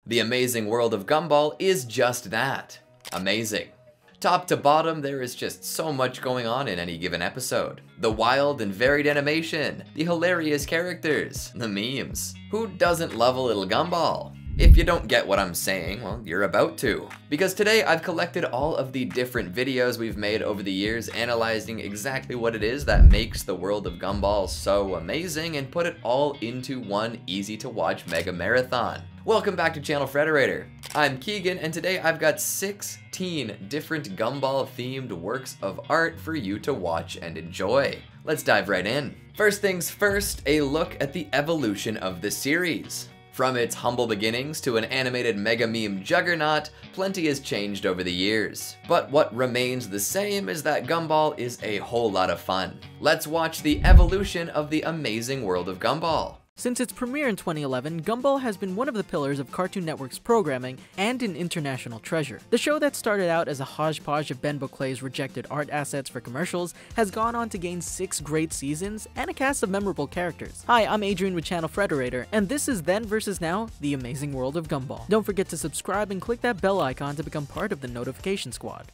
The Amazing World of Gumball is just that. Amazing. Top to bottom, there is just so much going on in any given episode. The wild and varied animation, the hilarious characters, the memes. Who doesn't love a little Gumball? If you don't get what I'm saying, well, you're about to. Because today I've collected all of the different videos we've made over the years analyzing exactly what it is that makes the world of Gumball so amazing and put it all into one easy to watch mega marathon. Welcome back to channel Frederator. I'm Keegan and today I've got 16 different Gumball themed works of art for you to watch and enjoy. Let's dive right in. First things first, a look at the evolution of the series. From its humble beginnings to an animated mega meme juggernaut, plenty has changed over the years. But what remains the same is that Gumball is a whole lot of fun. Let's watch the evolution of the Amazing World of Gumball. Since its premiere in 2011, Gumball has been one of the pillars of Cartoon Network's programming and an international treasure. The show that started out as a hodgepodge of Ben Bouclé's rejected art assets for commercials has gone on to gain 6 great seasons and a cast of memorable characters. Hi, I'm Adrian with channel Frederator, and this is Then vs. Now, The Amazing World of Gumball. Don't forget to subscribe and click that bell icon to become part of the notification squad.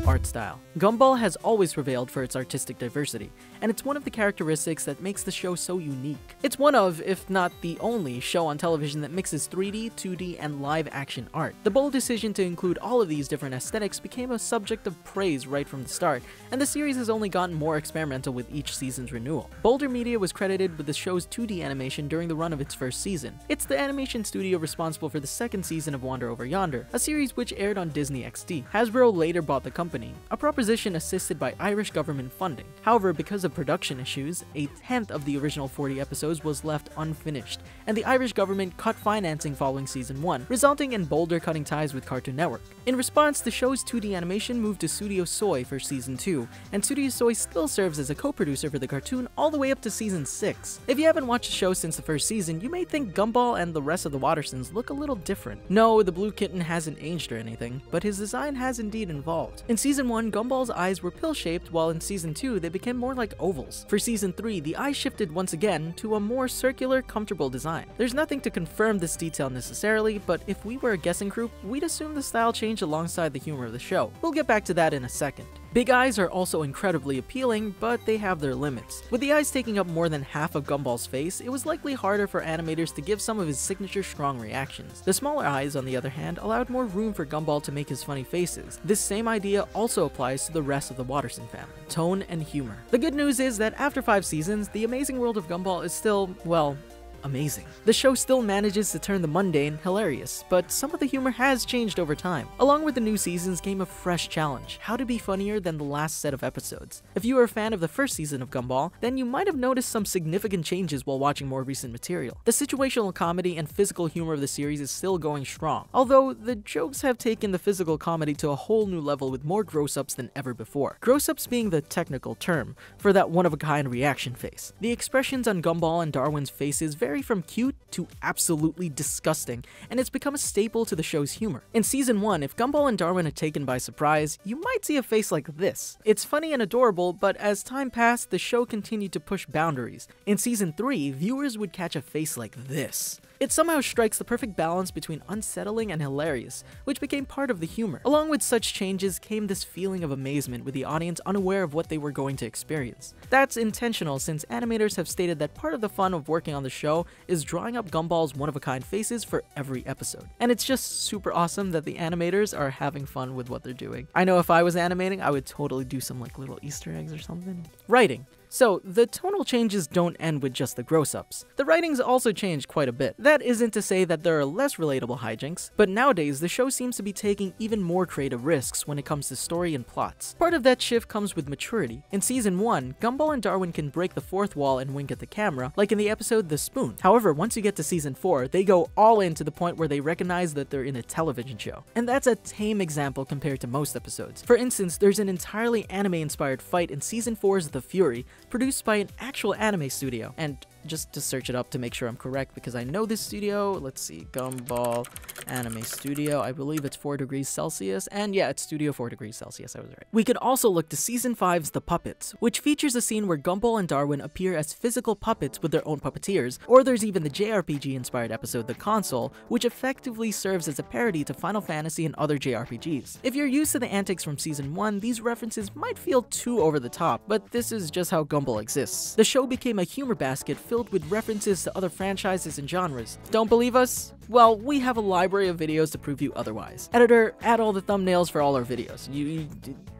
Art style. Gumball has always prevailed for its artistic diversity, and it's one of the characteristics that makes the show so unique. It's one of, if not the only, show on television that mixes 3D, 2D, and live-action art. The bold decision to include all of these different aesthetics became a subject of praise right from the start, and the series has only gotten more experimental with each season's renewal. Boulder Media was credited with the show's 2D animation during the run of its first season. It's the animation studio responsible for the second season of Wander Over Yonder, a series which aired on Disney XD. Hasbro later bought the company, a proposition assisted by Irish government funding. However, because of production issues, a 10th of the original 40 episodes was left unfinished, and the Irish government cut financing following season 1, resulting in Boulder cutting ties with Cartoon Network. In response, the show's 2D animation moved to Studio Soy for season 2, and Studio Soy still serves as a co-producer for the cartoon all the way up to season 6. If you haven't watched the show since the first season, you may think Gumball and the rest of the Wattersons look a little different. No, the blue kitten hasn't aged or anything, but his design has indeed evolved. In season 1, Gumball's eyes were pill-shaped, while in season 2, they became more like ovals. For season 3, the eyes shifted once again to a more circular, comfortable design. There's nothing to confirm this detail necessarily, but if we were a guessing group, we'd assume the style changed alongside the humor of the show. We'll get back to that in a second. Big eyes are also incredibly appealing, but they have their limits. With the eyes taking up more than half of Gumball's face, it was likely harder for animators to give some of his signature strong reactions. The smaller eyes, on the other hand, allowed more room for Gumball to make his funny faces. This same idea also applies to the rest of the Watterson family. Tone and humor. The good news is that after 5 seasons, The Amazing World of Gumball is still, well, amazing. The show still manages to turn the mundane hilarious, but some of the humor has changed over time. Along with the new seasons came a fresh challenge: how to be funnier than the last set of episodes. If you were a fan of the first season of Gumball, then you might have noticed some significant changes while watching more recent material. The situational comedy and physical humor of the series is still going strong, although the jokes have taken the physical comedy to a whole new level with more gross-ups than ever before. Gross-ups being the technical term for that one-of-a-kind reaction face. The expressions on Gumball and Darwin's faces vary from cute to absolutely disgusting, and it's become a staple to the show's humor. In season 1, if Gumball and Darwin are taken by surprise, you might see a face like this. It's funny and adorable, but as time passed, the show continued to push boundaries. In season 3, viewers would catch a face like this. It somehow strikes the perfect balance between unsettling and hilarious, which became part of the humor. Along with such changes came this feeling of amazement with the audience unaware of what they were going to experience. That's intentional, since animators have stated that part of the fun of working on the show is drawing up Gumball's one-of-a-kind faces for every episode. And it's just super awesome that the animators are having fun with what they're doing. I know if I was animating, I would totally do some like little Easter eggs or something. Writing. So, the tonal changes don't end with just the gross-ups. The writings also changed quite a bit. That isn't to say that there are less relatable hijinks, but nowadays the show seems to be taking even more creative risks when it comes to story and plots. Part of that shift comes with maturity. In season 1, Gumball and Darwin can break the fourth wall and wink at the camera, like in the episode The Spoon. However, once you get to season 4, they go all in to the point where they recognize that they're in a television show. And that's a tame example compared to most episodes. For instance, there's an entirely anime-inspired fight in season 4's The Fury, produced by an actual anime studio, and just to search it up to make sure I'm correct, because I know this studio. Let's see, Gumball Anime Studio. I believe it's 4 degrees Celsius, and yeah, it's Studio 4 degrees Celsius, I was right. We could also look to Season 5's The Puppets, which features a scene where Gumball and Darwin appear as physical puppets with their own puppeteers, or there's even the JRPG-inspired episode The Console, which effectively serves as a parody to Final Fantasy and other JRPGs. If you're used to the antics from Season 1, these references might feel too over the top, but this is just how Gumball exists. The show became a humor basket filled with references to other franchises and genres. Don't believe us? Well, we have a library of videos to prove you otherwise. Editor, add all the thumbnails for all our videos.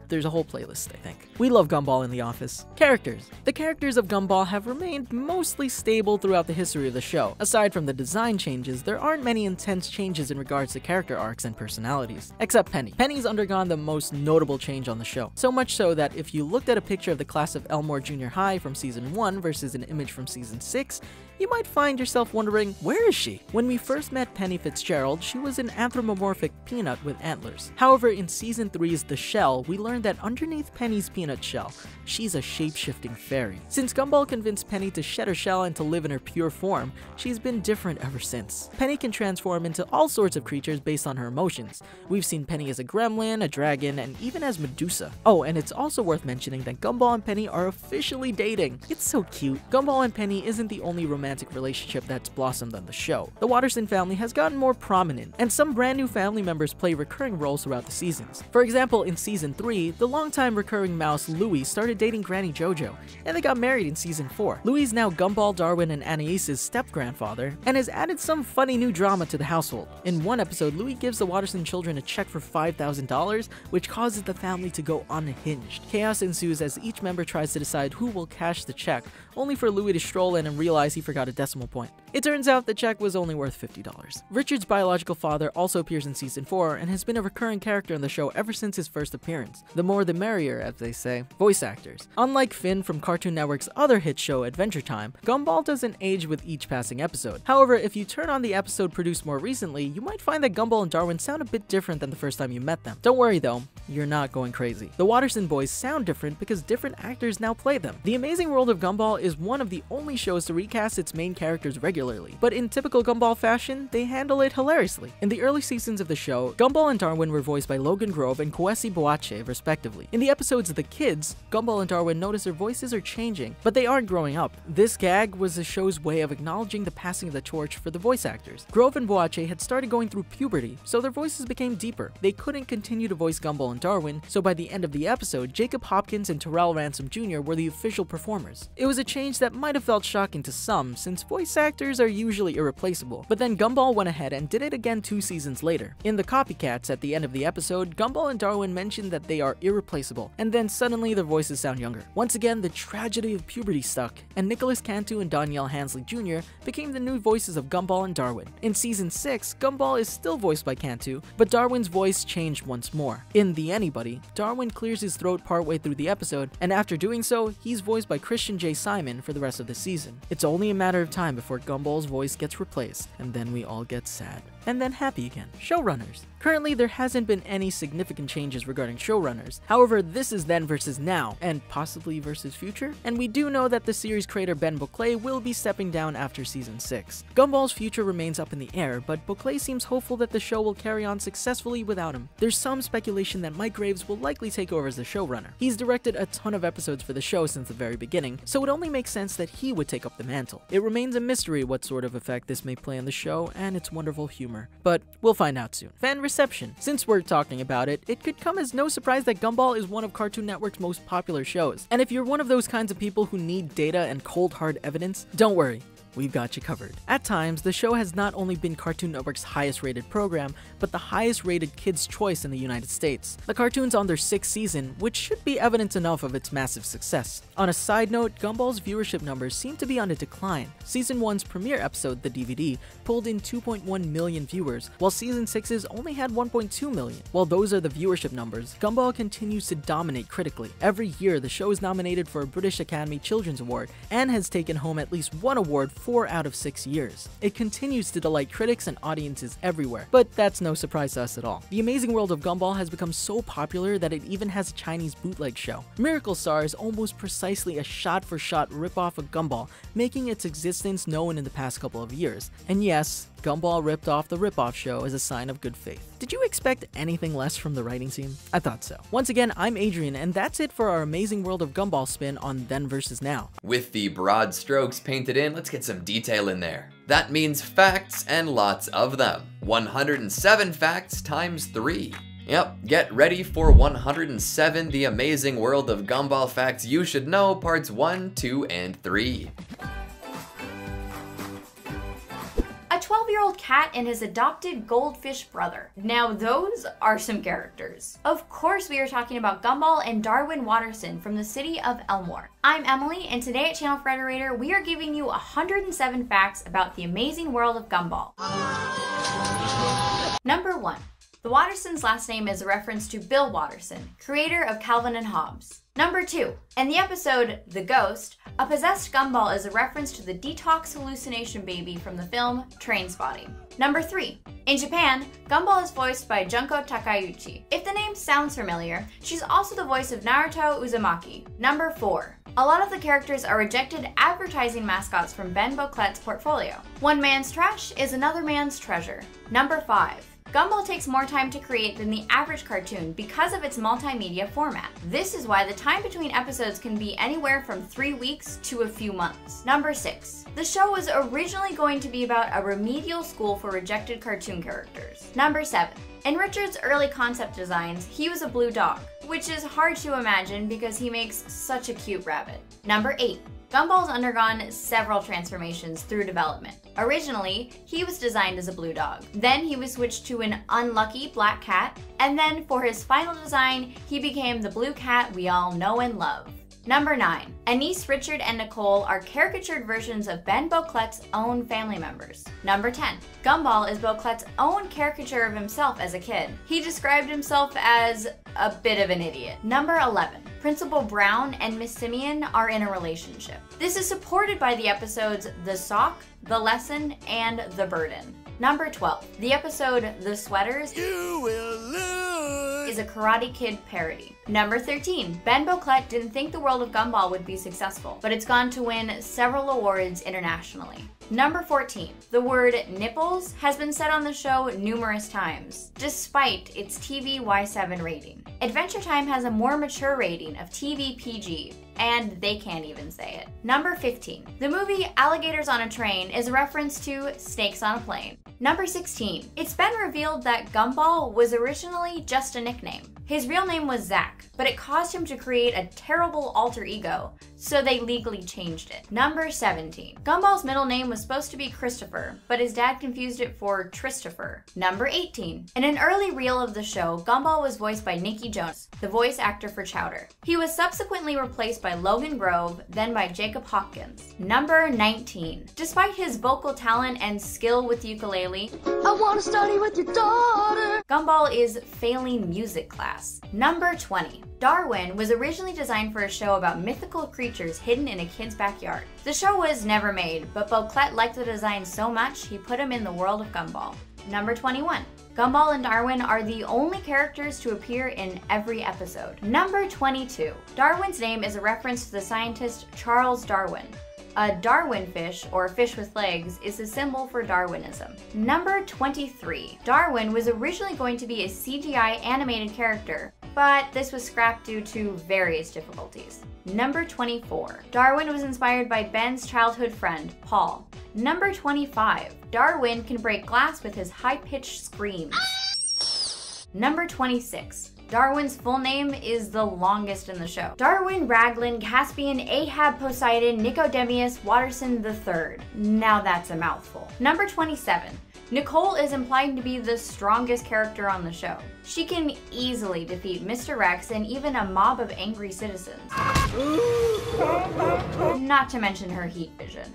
There's a whole playlist, I think. We love Gumball in the office. Characters. The characters of Gumball have remained mostly stable throughout the history of the show. Aside from the design changes, there aren't many intense changes in regards to character arcs and personalities. Except Penny. Penny's undergone the most notable change on the show. So much so that if you looked at a picture of the class of Elmore Junior High from Season 1 versus an image from Season 6, you might find yourself wondering, where is she? When we first met Penny Fitzgerald, she was an anthropomorphic peanut with antlers. However, in Season 3's The Shell, we learned that underneath Penny's peanut shell, she's a shape-shifting fairy. Since Gumball convinced Penny to shed her shell and to live in her pure form, she's been different ever since. Penny can transform into all sorts of creatures based on her emotions. We've seen Penny as a gremlin, a dragon, and even as Medusa. Oh, and it's also worth mentioning that Gumball and Penny are officially dating. It's so cute. Gumball and Penny isn't the only romantic relationship that's blossomed on the show. The Watterson family has gotten more prominent, and some brand new family members play recurring roles throughout the seasons. For example, in Season 3, the longtime recurring mouse Louie started dating Granny JoJo, and they got married in Season 4. Louie is now Gumball, Darwin, and Anais's step-grandfather, and has added some funny new drama to the household. In one episode, Louie gives the Watterson children a check for $5,000, which causes the family to go unhinged. Chaos ensues as each member tries to decide who will cash the check, only for Louie to stroll in and realize he forgot a decimal point. It turns out the check was only worth $50. Richard's biological father also appears in Season 4 and has been a recurring character in the show ever since his first appearance. The more the merrier, as they say. Voice actors. Unlike Finn from Cartoon Network's other hit show Adventure Time, Gumball doesn't age with each passing episode. However, if you turn on the episode produced more recently, you might find that Gumball and Darwin sound a bit different than the first time you met them. Don't worry though, you're not going crazy. The Watterson boys sound different because different actors now play them. The Amazing World of Gumball is one of the only shows to recast its main characters regularly, but in typical Gumball fashion, they handle it hilariously. In the early seasons of the show, Gumball and Darwin were voiced by Logan Grove and Kwesi Boache, respectively. In the episodes of The Kids, Gumball and Darwin notice their voices are changing, but they aren't growing up. This gag was the show's way of acknowledging the passing of the torch for the voice actors. Grove and Boache had started going through puberty, so their voices became deeper. They couldn't continue to voice Gumball and Darwin, so by the end of the episode, Jacob Hopkins and Terrell Ransom Jr. were the official performers. It was a change that might have felt shocking to some, since voice actors are usually irreplaceable, but then Gumball went ahead and did it again 2 seasons later. In The Copycats, at the end of the episode, Gumball and Darwin mentioned that they are irreplaceable, and then suddenly their voices sound younger. Once again, the tragedy of puberty stuck, and Nicholas Cantu and Danielle Hansley Jr. became the new voices of Gumball and Darwin. In Season 6, Gumball is still voiced by Cantu, but Darwin's voice changed once more. In The Anybody, Darwin clears his throat partway through the episode, and after doing so, he's voiced by Christian J. Simon for the rest of the season. It's only a matter of time before Gumball's voice gets replaced, and then we all get sad. And then happy again. Showrunners. Currently, there hasn't been any significant changes regarding showrunners. However, this is then versus now, and possibly versus future. And we do know that the series creator Ben Bouclé will be stepping down after Season 6. Gumball's future remains up in the air, but Bouclé seems hopeful that the show will carry on successfully without him. There's some speculation that Mike Graves will likely take over as the showrunner. He's directed a ton of episodes for the show since the very beginning, so it only makes sense that he would take up the mantle. It remains a mystery what sort of effect this may play on the show and its wonderful humor, but we'll find out soon. Fan reception. Since we're talking about it, it could come as no surprise that Gumball is one of Cartoon Network's most popular shows. And if you're one of those kinds of people who need data and cold hard evidence, don't worry. We've got you covered. At times, the show has not only been Cartoon Network's highest rated program, but the highest rated kids' choice in the United States. The cartoon's on their 6th season, which should be evidence enough of its massive success. On a side note, Gumball's viewership numbers seem to be on a decline. Season 1's premiere episode, the DVD, pulled in 2.1 million viewers, while Season 6's only had 1.2 million. While those are the viewership numbers, Gumball continues to dominate critically. Every year, the show is nominated for a British Academy Children's Award, and has taken home at least one award 4 out of 6 years. It continues to delight critics and audiences everywhere, but that's no surprise to us at all. The Amazing World of Gumball has become so popular that it even has a Chinese bootleg show. Miracle Star is almost precisely a shot-for-shot ripoff of Gumball, making its existence known in the past couple of years. And yes, Gumball ripped off the ripoff show as a sign of good faith. Did you expect anything less from the writing team? I thought so. Once again, I'm Adrian, and that's it for our Amazing World of Gumball spin on Then vs. Now. With the broad strokes painted in, let's get some detail in there. That means facts and lots of them. 107 facts times 3. Yep, get ready for 107 The Amazing World of Gumball Facts You Should Know Parts 1, 2, and 3. A 12-year-old cat and his adopted goldfish brother. Now those are some characters. Of course we are talking about Gumball and Darwin Watterson from the city of Elmore. I'm Emily, and today at Channel Frederator we are giving you 107 facts about the Amazing World of Gumball. Number 1. The Wattersons' last name is a reference to Bill Watterson, creator of Calvin and Hobbes. Number 2. In the episode The Ghost, a possessed Gumball is a reference to the detox hallucination baby from the film Trainspotting. Number 3. In Japan, Gumball is voiced by Junko Takeuchi. If the name sounds familiar, she's also the voice of Naruto Uzumaki. Number 4. A lot of the characters are rejected advertising mascots from Ben Boclet's portfolio. One man's trash is another man's treasure. Number 5. Gumball takes more time to create than the average cartoon because of its multimedia format. This is why the time between episodes can be anywhere from 3 weeks to a few months. Number 6. The show was originally going to be about a remedial school for rejected cartoon characters. Number 7. In Richard's early concept designs, he was a blue dog, which is hard to imagine because he makes such a cute rabbit. Number 8. Gumball's undergone several transformations through development. Originally, he was designed as a blue dog. Then he was switched to an unlucky black cat. And then for his final design, he became the blue cat we all know and love. Number 9. Anise, Richard, and Nicole are caricatured versions of Ben Boclet's own family members. Number 10. Gumball is Boclet's own caricature of himself as a kid. He described himself as a bit of an idiot. Number 11. Principal Brown and Miss Simeon are in a relationship. This is supported by the episodes The Sock, The Lesson, and The Burden. Number 12. The episode The Sweaters is a Karate Kid parody. Number 13. Ben Boclet didn't think the world of Gumball would be successful, but it's gone to win several awards internationally. Number 14. The word nipples has been said on the show numerous times, despite its TV Y7 rating. Adventure Time has a more mature rating of TV PG, and they can't even say it. Number 15. The movie Alligators on a Train is a reference to Snakes on a Plane. Number 16. It's been revealed that Gumball was originally just a nickname. His real name was Zach, but it caused him to create a terrible alter ego, so they legally changed it. Number 17. Gumball's middle name was supposed to be Christopher, but his dad confused it for Tristopher. Number 18. In an early reel of the show, Gumball was voiced by Nicky Jonas, the voice actor for Chowder. He was subsequently replaced by Logan Grove, then by Jacob Hopkins. Number 19. Despite his vocal talent and skill with the ukulele, I want to study with your daughter, Gumball is failing music class. Number 20. Darwin was originally designed for a show about mythical creatures hidden in a kid's backyard. The show was never made, but Boclet liked the design so much he put him in the world of Gumball. Number 21. Gumball and Darwin are the only characters to appear in every episode. Number 22. Darwin's name is a reference to the scientist Charles Darwin. A Darwin fish, or fish with legs, is a symbol for Darwinism. Number 23. Darwin was originally going to be a CGI animated character, but this was scrapped due to various difficulties. Number 24. Darwin was inspired by Ben's childhood friend, Paul. Number 25. Darwin can break glass with his high-pitched screams. Number 26. Darwin's full name is the longest in the show. Darwin, Raglan, Caspian, Ahab, Poseidon, Nicodemus, Watterson III. Now that's a mouthful. Number 27. Nicole is implied to be the strongest character on the show. She can easily defeat Mr. Rex and even a mob of angry citizens. Not to mention her heat vision.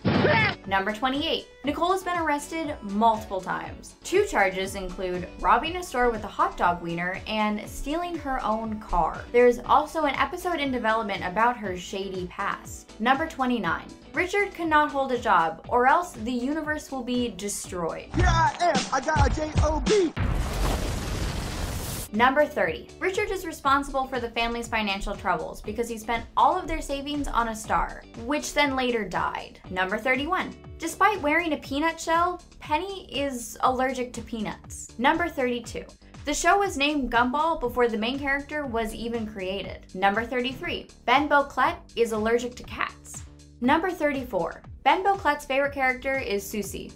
Number 28. Nicole has been arrested multiple times. 2 charges include robbing a store with a hot dog wiener and stealing her own car. There's also an episode in development about her shady past. Number 29. Richard cannot hold a job, or else the universe will be destroyed. Here I am, I got a J-O-B. Number 30. Richard is responsible for the family's financial troubles because he spent all of their savings on a star, which then later died. Number 31. Despite wearing a peanut shell, Penny is allergic to peanuts. Number 32. The show was named Gumball before the main character was even created. Number 33. Ben Beauclerc is allergic to cats. Number 34. Ben Beauclerc's favorite character is Susie.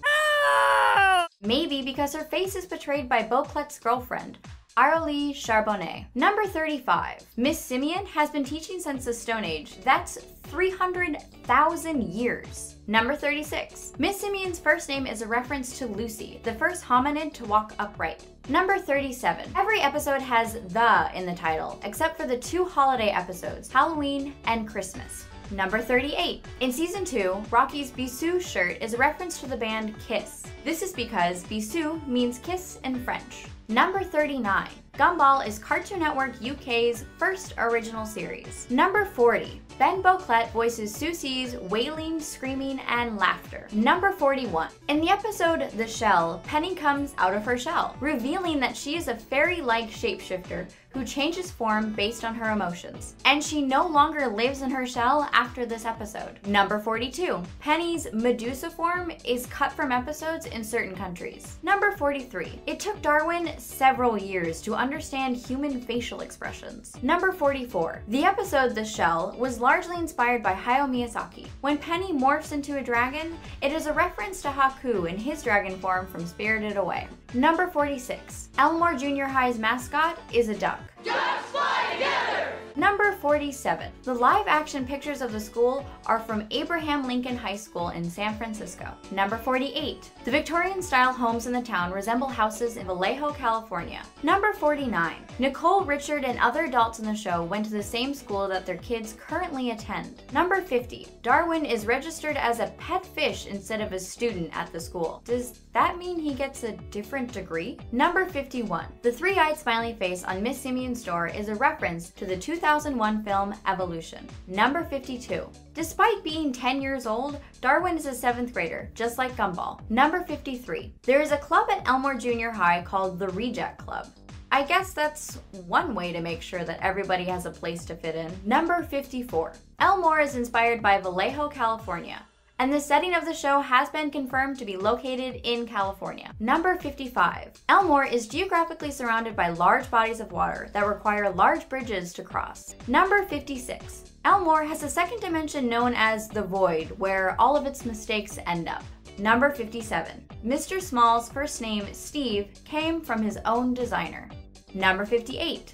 Maybe because her face is portrayed by Beauclerc's girlfriend, Arlie Charbonnet. Number 35. Miss Simeon has been teaching since the Stone Age. That's 300,000 years. Number 36. Miss Simeon's first name is a reference to Lucy, the first hominid to walk upright. Number 37. Every episode has "the" in the title, except for the 2 holiday episodes, Halloween and Christmas. Number 38. In Season 2, Rocky's Bisou shirt is a reference to the band Kiss. This is because Bisou means kiss in French. Number 39. Gumball is Cartoon Network UK's first original series. Number 40. Ben Beauclerc voices Susie's wailing, screaming, and laughter. Number 41. In the episode The Shell, Penny comes out of her shell, revealing that she is a fairy-like shapeshifter who changes form based on her emotions. And she no longer lives in her shell after this episode. Number 42. Penny's Medusa form is cut from episodes in certain countries. Number 43. It took Darwin several years to understand human facial expressions. Number 44. The episode The Shell was largely inspired by Hayao Miyazaki. When Penny morphs into a dragon, it is a reference to Haku in his dragon form from Spirited Away. Number 46. Elmore Junior High's mascot is a duck. Ducks fly together! Number 47. The live-action pictures of the school are from Abraham Lincoln High School in San Francisco. Number 48. The Victorian-style homes in the town resemble houses in Vallejo, California. Number 49. Nicole, Richard, and other adults in the show went to the same school that their kids currently attend. Number 50. Darwin is registered as a pet fish instead of a student at the school. Does that mean he gets a different degree? Number 51. The three-eyed smiley face on Miss Simeon's door is a reference to the 2001 film Evolution. Number 52. Despite being 10 years old, Darwin is a 7th grader, just like Gumball. Number 53. There is a club at Elmore Junior High called the Reject Club. I guess that's one way to make sure that everybody has a place to fit in. Number 54. Elmore is inspired by Vallejo, California, and the setting of the show has been confirmed to be located in California. Number 55. Elmore is geographically surrounded by large bodies of water that require large bridges to cross. Number 56. Elmore has a second dimension known as the Void, where all of its mistakes end up. Number 57. Mr. Small's first name, Steve, came from his own designer. Number 58.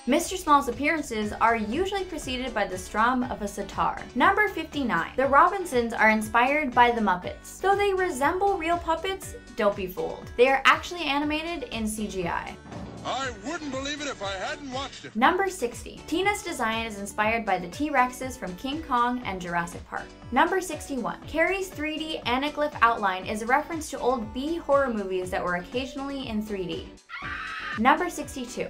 Mr. Small's appearances are usually preceded by the strum of a sitar. Number 59. The Robinsons are inspired by the Muppets. Though they resemble real puppets, don't be fooled. They are actually animated in CGI. I wouldn't believe it if I hadn't watched it. Number 60. Tina's design is inspired by the T-Rexes from King Kong and Jurassic Park. Number 61. Carrie's 3D anaglyph outline is a reference to old B horror movies that were occasionally in 3D. Number 62.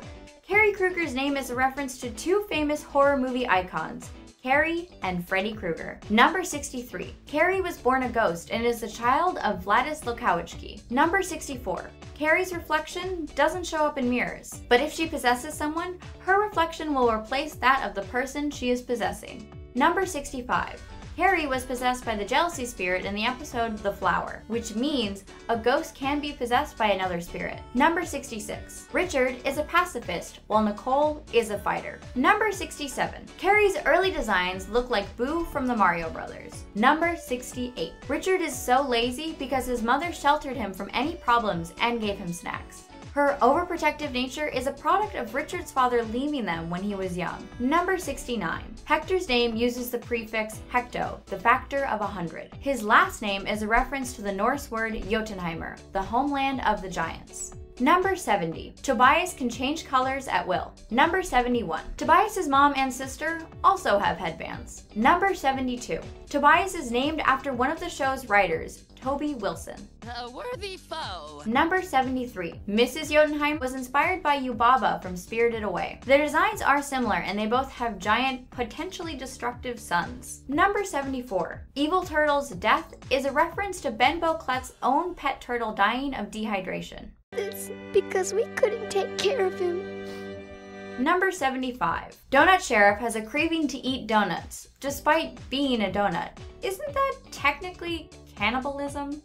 Carrie Krueger's name is a reference to 2 famous horror movie icons, Carrie and Freddy Krueger. Number 63. Carrie was born a ghost and is the child of Vladis Lokawiczki. Number 64. Carrie's reflection doesn't show up in mirrors, but if she possesses someone, her reflection will replace that of the person she is possessing. Number 65. Carrie was possessed by the jealousy spirit in the episode The Flower, which means a ghost can be possessed by another spirit. Number 66. Richard is a pacifist, while Nicole is a fighter. Number 67. Carrie's early designs look like Boo from the Mario Brothers. Number 68. Richard is so lazy because his mother sheltered him from any problems and gave him snacks. Her overprotective nature is a product of Richard's father leaving them when he was young. Number 69. Hector's name uses the prefix hecto, the factor of 100. His last name is a reference to the Norse word Jotunheimer, the homeland of the giants. Number 70. Tobias can change colors at will. Number 71. Tobias's mom and sister also have headbands. Number 72. Tobias is named after one of the show's writers, Toby Wilson. A worthy foe. Number 73. Mrs. Jotunheim was inspired by Yubaba from Spirited Away. Their designs are similar and they both have giant, potentially destructive suns. Number 74. Evil Turtle's death is a reference to Ben Beauclerc's own pet turtle dying of dehydration. It's because we couldn't take care of him. Number 75. Donut Sheriff has a craving to eat donuts, despite being a donut. Isn't that technically cannibalism?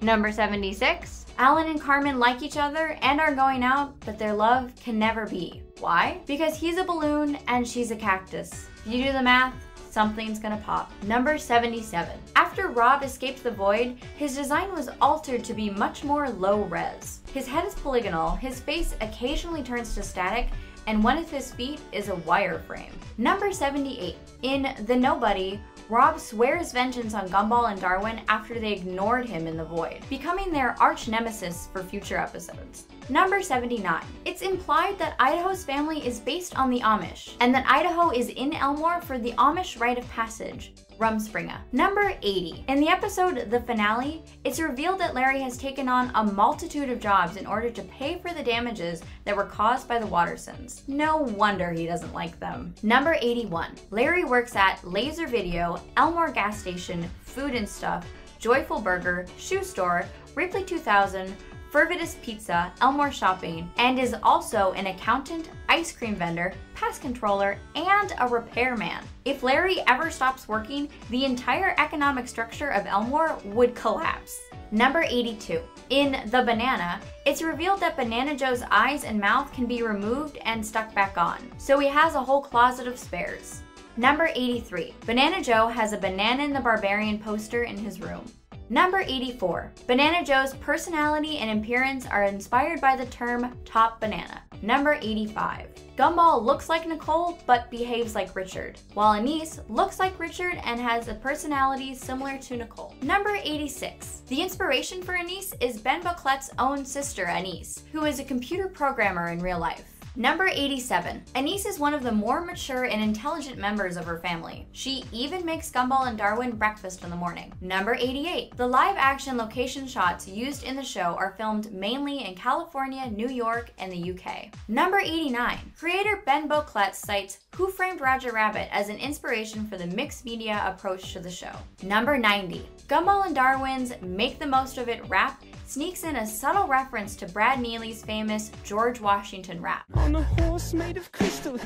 Number 76. Alan and Carmen like each other and are going out, but their love can never be. Why? Because he's a balloon and she's a cactus. If you do the math, something's gonna pop. Number 77. After Rob escaped the void, his design was altered to be much more low res. His head is polygonal, his face occasionally turns to static, and one of his feet is a wireframe. Number 78. In The Nobody, Rob swears vengeance on Gumball and Darwin after they ignored him in the void, becoming their arch nemesis for future episodes. Number 79. It's implied that Idaho's family is based on the Amish, and that Idaho is in Elmore for the Amish rite of passage, Rumspringa. Number 80. In the episode The Finale, it's revealed that Larry has taken on a multitude of jobs in order to pay for the damages that were caused by the Wattersons. No wonder he doesn't like them. Number 81. Larry works at Laser Video, Elmore Gas Station, Food and Stuff, Joyful Burger, Shoe Store, Ripley 2000, Fervidus Pizza, Elmore Shopping, and is also an accountant, ice cream vendor, pest controller, and a repairman. If Larry ever stops working, the entire economic structure of Elmore would collapse. Number 82. In The Banana, it's revealed that Banana Joe's eyes and mouth can be removed and stuck back on, so he has a whole closet of spares. Number 83. Banana Joe has a Bananan the Barbarian poster in his room. Number 84. Banana Joe's personality and appearance are inspired by the term top banana. Number 85. Gumball looks like Nicole but behaves like Richard, while Anise looks like Richard and has a personality similar to Nicole. Number 86. The inspiration for Anise is Ben Beauclerc's own sister Anise, who is a computer programmer in real life. Number 87. Anise is one of the more mature and intelligent members of her family. She even makes Gumball and Darwin breakfast in the morning. Number 88. The live-action location shots used in the show are filmed mainly in California, New York, and the UK. Number 89. Creator Ben Beauclerc cites Who Framed Roger Rabbit as an inspiration for the mixed media approach to the show. Number 90. Gumball and Darwin's Make the Most of It rap sneaks in a subtle reference to Brad Neely's famous George Washington rap. On a horse made of crystal.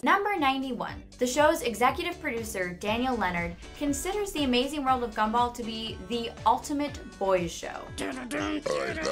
Number 91. The show's executive producer, Daniel Leonard, considers The Amazing World of Gumball to be the ultimate boys show. I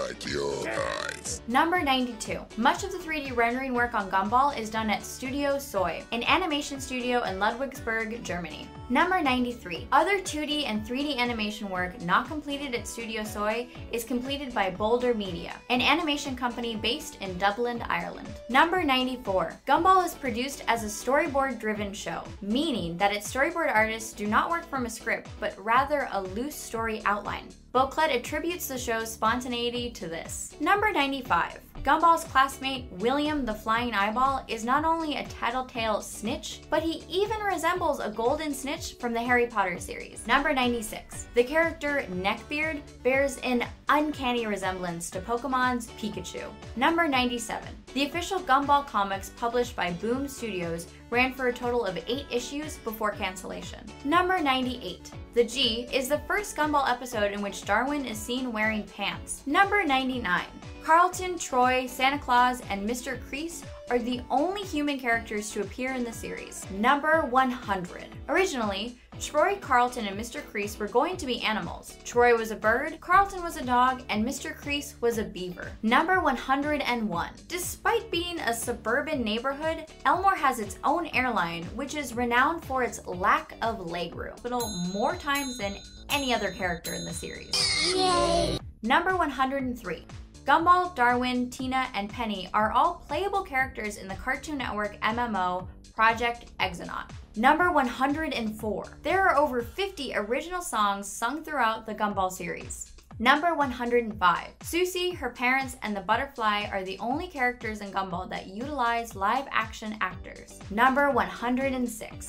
like your eyes. Number 92. Much of the 3D rendering work on Gumball is done at Studio Soy, an animation studio in Ludwigsburg, Germany. Number 93. Other 2D and 3D animation work not completed at Studio Soy is completed by Boulder Media, an animation company based in Dublin, Ireland. Number 94. Gumball is produced as a storyboard-driven show, meaning that its storyboard artists do not work from a script, but rather a loose story outline. Beauclerc attributes the show's spontaneity to this. Number 95. Gumball's classmate, William the Flying Eyeball, is not only a tattletale snitch, but he even resembles a golden snitch from the Harry Potter series. Number 96. The character Neckbeard bears an uncanny resemblance to Pokemon's Pikachu. Number 97. The official Gumball comics published by Boom Studios ran for a total of 8 issues before cancellation. Number 98. The G is the first Gumball episode in which Darwin is seen wearing pants. Number 99. Carlton, Troy, Santa Claus, and Mr. Kreese are the only human characters to appear in the series. Number 100. Originally, Troy, Carlton, and Mr. Kreese were going to be animals. Troy was a bird, Carlton was a dog, and Mr. Kreese was a beaver. Number 101. Despite being a suburban neighborhood, Elmore has its own airline, which is renowned for its lack of legroom, more times than any other character in the series. Yay! Number 103. Gumball, Darwin, Tina, and Penny are all playable characters in the Cartoon Network MMO Project Exonaut. Number 104. There are over 50 original songs sung throughout the Gumball series. Number 105. Susie, her parents, and the butterfly are the only characters in Gumball that utilize live-action actors. Number 106.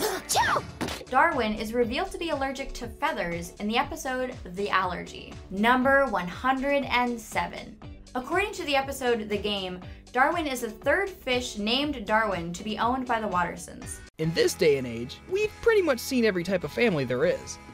Darwin is revealed to be allergic to feathers in the episode The Allergy. Number 107. According to the episode The Game, Darwin is the third fish named Darwin to be owned by the Wattersons. In this day and age, we've pretty much seen every type of family there is.